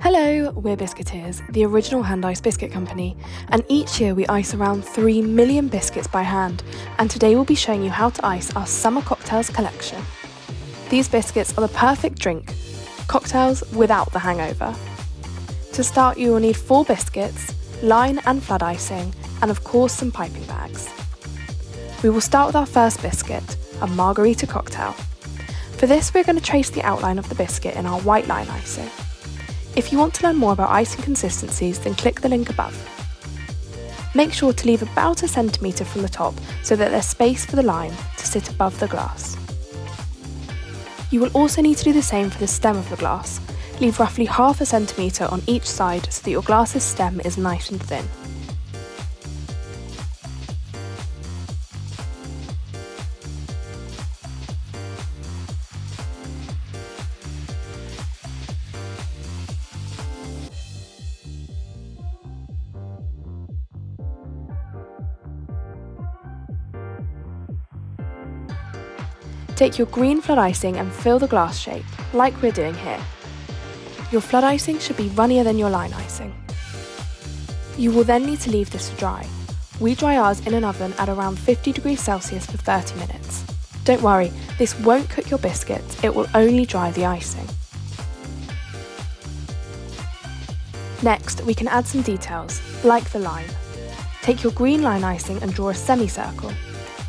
Hello, we're Biscuiteers, the original hand-ice biscuit company, and each year we ice around 3 million biscuits by hand, and today we'll be showing you how to ice our Summer Cocktails collection. These biscuits are the perfect drink, cocktails without the hangover. To start, you will need 4 biscuits, line and flood icing, and of course some piping bags. We will start with our first biscuit, a Margarita cocktail. For this, we're going to trace the outline of the biscuit in our white line icing. If you want to learn more about icing consistencies, then click the link above. Make sure to leave about a centimetre from the top so that there's space for the line to sit above the glass. You will also need to do the same for the stem of the glass. Leave roughly half a centimetre on each side so that your glass's stem is nice and thin. Take your green flood icing and fill the glass shape, like we're doing here. Your flood icing should be runnier than your line icing. You will then need to leave this to dry. We dry ours in an oven at around 50 degrees Celsius for 30 minutes. Don't worry, this won't cook your biscuits, it will only dry the icing. Next, we can add some details, like the line. Take your green line icing and draw a semicircle.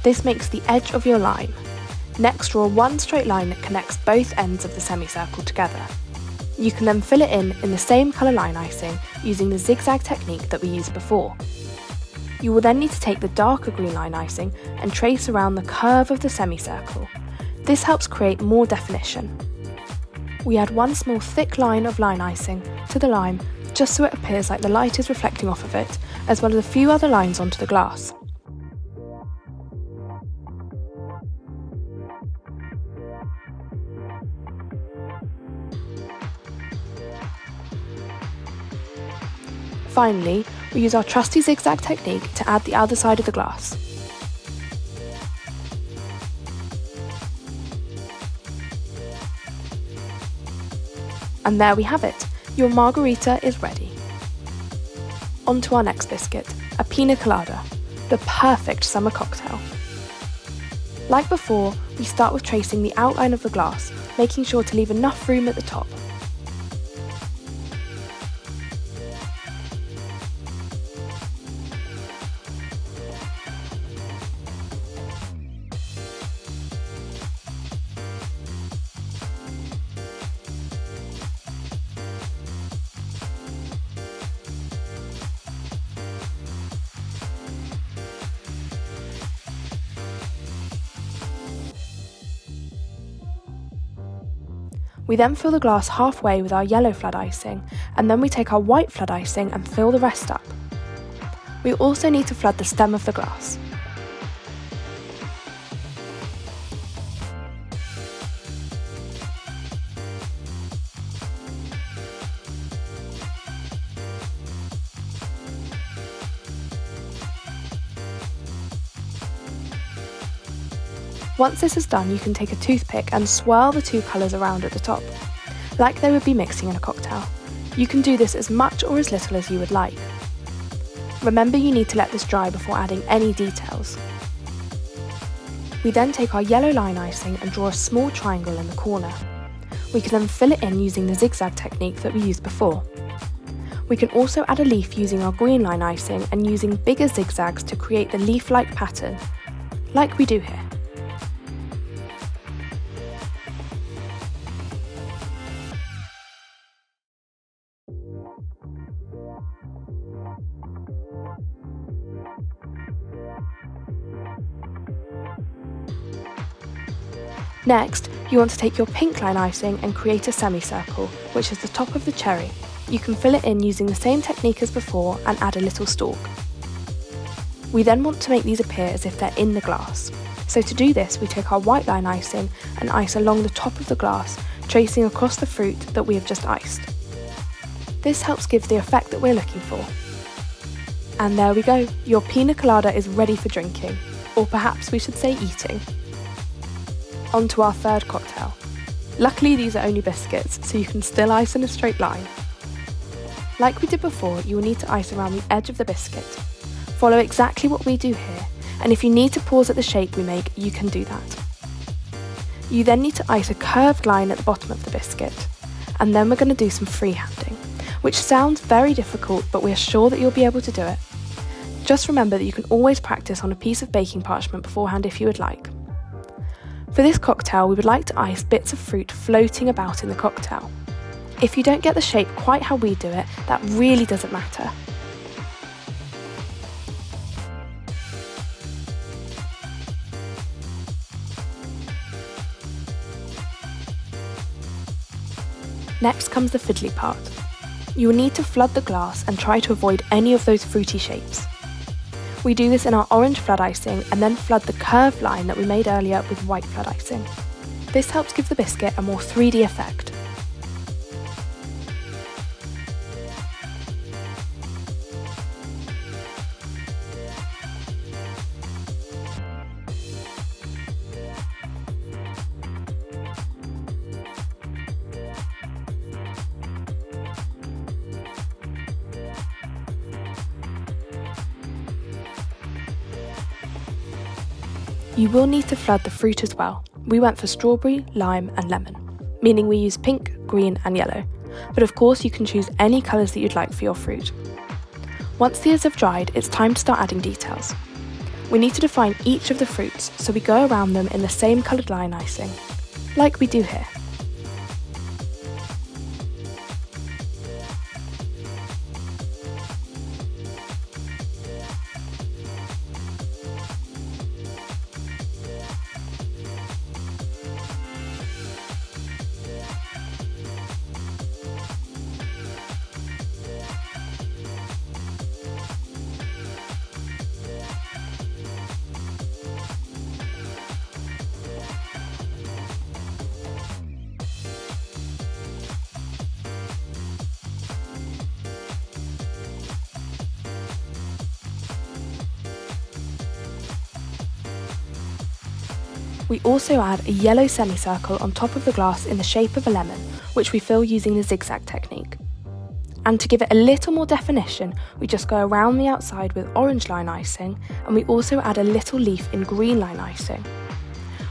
This makes the edge of your line. Next, draw one straight line that connects both ends of the semicircle together. You can then fill it in the same colour line icing using the zigzag technique that we used before. You will then need to take the darker green line icing and trace around the curve of the semicircle. This helps create more definition. We add one small thick line of line icing to the lime just so it appears like the light is reflecting off of it, as well as a few other lines onto the glass. Finally, we use our trusty zigzag technique to add the other side of the glass. And there we have it, your Margarita is ready. On to our next biscuit, a pina colada, the perfect summer cocktail. Like before, we start with tracing the outline of the glass, making sure to leave enough room at the top. We then fill the glass halfway with our yellow flood icing, and then we take our white flood icing and fill the rest up. We also need to flood the stem of the glass. Once this is done, you can take a toothpick and swirl the two colours around at the top, like they would be mixing in a cocktail. You can do this as much or as little as you would like. Remember, you need to let this dry before adding any details. We then take our yellow line icing and draw a small triangle in the corner. We can then fill it in using the zigzag technique that we used before. We can also add a leaf using our green line icing and using bigger zigzags to create the leaf-like pattern, like we do here. Next, you want to take your pink line icing and create a semicircle, which is the top of the cherry. You can fill it in using the same technique as before and add a little stalk. We then want to make these appear as if they're in the glass. So to do this, we take our white line icing and ice along the top of the glass, tracing across the fruit that we have just iced. This helps give the effect that we're looking for. And there we go, your pina colada is ready for drinking, or perhaps we should say eating. On to our third cocktail. Luckily these are only biscuits, so you can still ice in a straight line. Like we did before, you will need to ice around the edge of the biscuit. Follow exactly what we do here, and if you need to pause at the shape we make, you can do that. You then need to ice a curved line at the bottom of the biscuit, and then we're going to do some freehanding, which sounds very difficult, but we're sure that you'll be able to do it. Just remember that you can always practice on a piece of baking parchment beforehand if you would like. For this cocktail, we would like to ice bits of fruit floating about in the cocktail. If you don't get the shape quite how we do it, that really doesn't matter. Next comes the fiddly part. You will need to flood the glass and try to avoid any of those fruity shapes. We do this in our orange flood icing and then flood the curved line that we made earlier with white flood icing. This helps give the biscuit a more 3D effect. You will need to flood the fruit as well. We went for strawberry, lime and lemon, meaning we use pink, green and yellow, but of course you can choose any colours that you'd like for your fruit. Once these have dried, it's time to start adding details. We need to define each of the fruits, so we go around them in the same coloured line icing, like we do here. We also add a yellow semicircle on top of the glass in the shape of a lemon, which we fill using the zigzag technique. And to give it a little more definition, we just go around the outside with orange line icing, and we also add a little leaf in green line icing.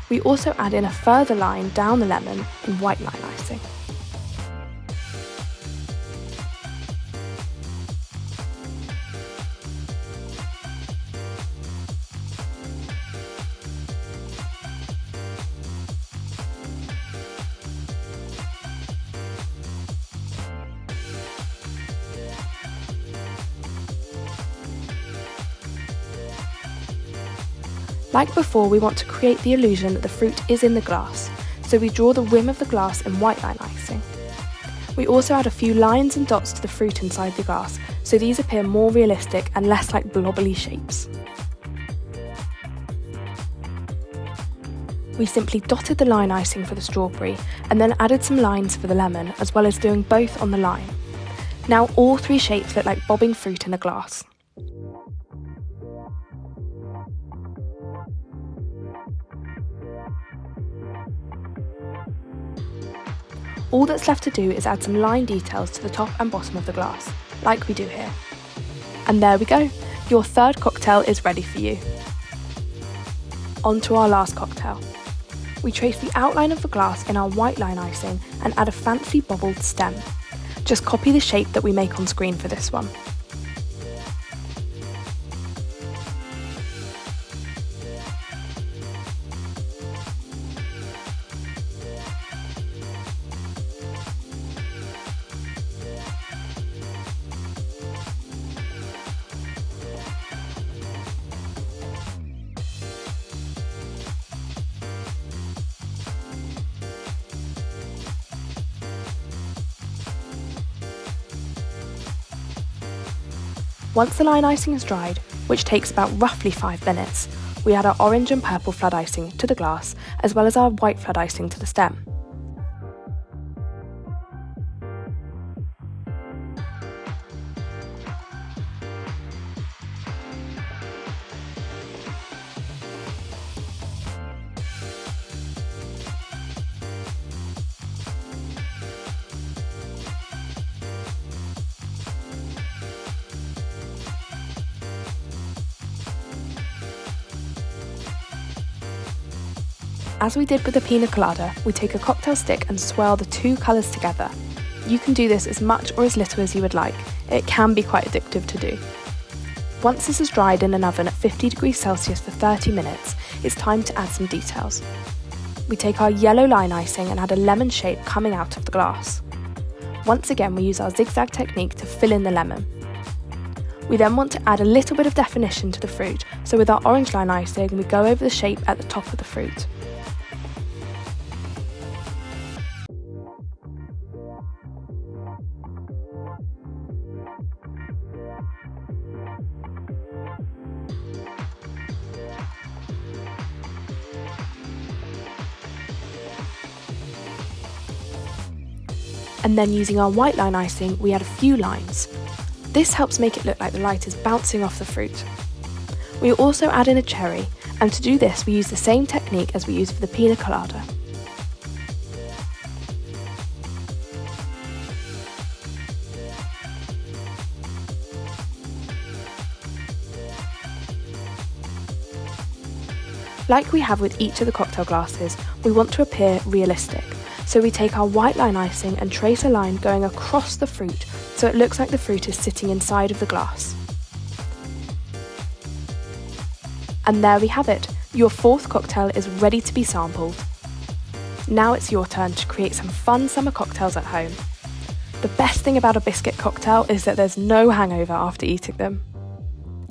We also add in a further line down the lemon in white line icing. Like before, we want to create the illusion that the fruit is in the glass, so we draw the rim of the glass in white line icing. We also add a few lines and dots to the fruit inside the glass, so these appear more realistic and less like blobbly shapes. We simply dotted the line icing for the strawberry and then added some lines for the lemon, as well as doing both on the line. Now all three shapes look like bobbing fruit in a glass. All that's left to do is add some line details to the top and bottom of the glass, like we do here. And there we go, your third cocktail is ready for you. On to our last cocktail. We trace the outline of the glass in our white line icing and add a fancy bobbled stem. Just copy the shape that we make on screen for this one. Once the line icing is dried, which takes about roughly 5 minutes, we add our orange and purple flood icing to the glass, as well as our white flood icing to the stem. As we did with the pina colada, we take a cocktail stick and swirl the two colours together. You can do this as much or as little as you would like. It can be quite addictive to do. Once this is dried in an oven at 50 degrees Celsius for 30 minutes, it's time to add some details. We take our yellow line icing and add a lemon shape coming out of the glass. Once again, we use our zigzag technique to fill in the lemon. We then want to add a little bit of definition to the fruit, so with our orange line icing, we go over the shape at the top of the fruit. And then using our white line icing, we add a few lines. This helps make it look like the light is bouncing off the fruit. We also add in a cherry, and to do this we use the same technique as we used for the pina colada. Like we have with each of the cocktail glasses, we want to appear realistic. So we take our white line icing and trace a line going across the fruit so it looks like the fruit is sitting inside of the glass. And there we have it, your fourth cocktail is ready to be sampled. Now it's your turn to create some fun summer cocktails at home. The best thing about a biscuit cocktail is that there's no hangover after eating them.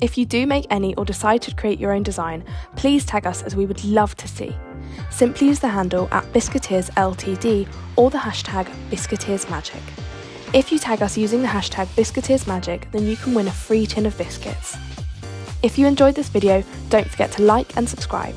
If you do make any or decide to create your own design, please tag us as we would love to see. Simply use the handle @Biscuiteers Ltd or the hashtag BiscuiteersMagic. If you tag us using the hashtag BiscuiteersMagic, then you can win a free tin of biscuits. If you enjoyed this video, don't forget to like and subscribe.